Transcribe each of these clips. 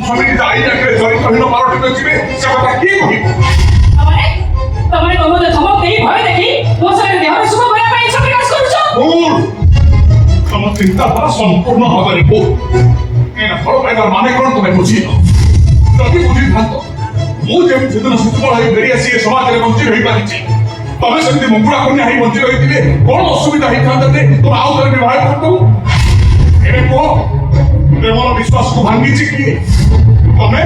ସ୍ୱାମୀ ନିଜ ଆଇନ ଆଗରେ ଚରିତ୍ରହୀନ ପାଲଟି ଯିବେ ସେ କଥା କିଏ କହିବ? ତମେ ତମେ ଧମକ ଦେଇ ଭୟ ଦେଖି ମୋ ସାଙ୍ଗରେ ଦେହର ସୁଖ କରିବା ପାଇଁ ଇଚ୍ଛା ପ୍ରକାଶ କରୁଛ। ଭୁଲ। ତମ ଚିନ୍ତାଧାରା ସମ୍ପୂର୍ଣ୍ଣ ଭାବରେ ଭୁଲ। ଏଇନା ଫଳ ପାଇବାର ମାନେ କ'ଣ ତମେ ବୁଝିନ? ଯଦି ବୁଝିଥାନ୍ତ ମୁଁ ଯେମିତି ସେଦିନ ସୁସ୍ଥ ହୋଇ ଫେରି ଆସି ଏ ସମାଜରେ ବଞ୍ଚି ରହିପାରିଛି ତମେ ସେମିତି ମୁକୁଳା କନ୍ୟା ହେଇ ବଞ୍ଚି ରହିଥିଲେ କ'ଣ ଅସୁବିଧା ହେଇଥାନ୍ତା ଯେ ତମେ ଆଉ ଥରେ ବିବାହ କରିଦବ? ଏବେ କୁହ ପ୍ରେମର ବିଶ୍ୱାସକୁ ଭାଙ୍ଗିଛି କିଏ? ତମେ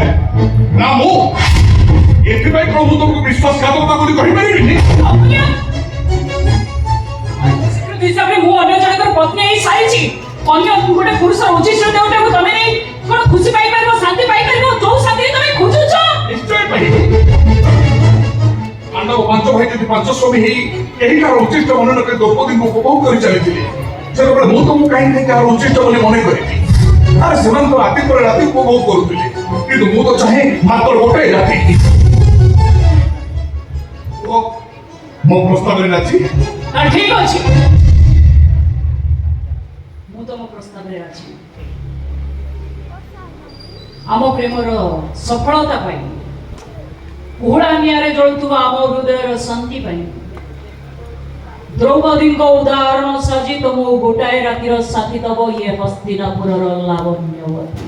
ନା ମୁଁ? ଏଥିପାଇଁ କ'ଣ ମୁଁ ତମକୁ ବିଶ୍ୱାସଘାତକତା ବୋଲି କହିପାରିବିନି? ହିସାବରେ ମୁଁ ଅନ୍ୟ ଜଣଙ୍କର ପତ୍ନୀ ହେଇ ସାରିଛି। ଅନ୍ୟ ଗୋଟେ ପୁରୁଷର ଉଚ୍ଚିଷ୍ଟ ଦେଉଟାକୁ ତମେ ନେଇ କ'ଣ ଖୁସି ପାଇପାରିବ, ଶାନ୍ତି ପାଇପାରିବ? ଯୋଉ ଶାନ୍ତି ତମେ ଖୋଜୁଛ ନିଶ୍ଚୟ ପାଇବ। ପାଣ୍ଡବ ପାଞ୍ଚ ଭାଇ ଯଦି ପାଞ୍ଚ ସ୍ୱାମୀ ହେଇ କେହି କାହାର ଉଚ୍ଚିଷ୍ଟ ମନେ ନ କରି ଦ୍ରୌପଦୀଙ୍କୁ ଉପଭୋଗ କରି ଚାଲିଥିଲେ ସେତେବେଳେ ମୁଁ ତମକୁ କାହିଁକି କାହାର ଉଚ୍ଚିଷ୍ଟ ବୋଲି ମନେ କରିବି? ଆରେ ସେମାନେ ତ ରାତି ପରେ ରାତି ଉପଭୋଗ କରୁଥିଲେ କିନ୍ତୁ ମୁଁ ତ ଚାହେଁ ମାତ୍ର ଗୋଟେ ରାତି। ମୋ ପ୍ରସ୍ତାବରେ ରାଜି? ଠିକ ଅଛି, ମୁଁ ତମ ପ୍ରସ୍ତାବରେ ରାଜି। ଆମ ପ୍ରେମର ସଫଳତା ପାଇଁ କୁହୁଡ଼ା ନିଆଁରେ ଜଳୁଥିବା ଆମ ହୃଦୟର ଶାନ୍ତି ପାଇଁ ଦ୍ରୌପଦୀଙ୍କ ଉଦାହରଣ ସାଜି ତମକୁ ଗୋଟାଏ ରାତିର ସାଥୀ ଦବ ଇଏ ହସ୍ତିନାପୁରର ଲାବଣ୍ୟବତୀ।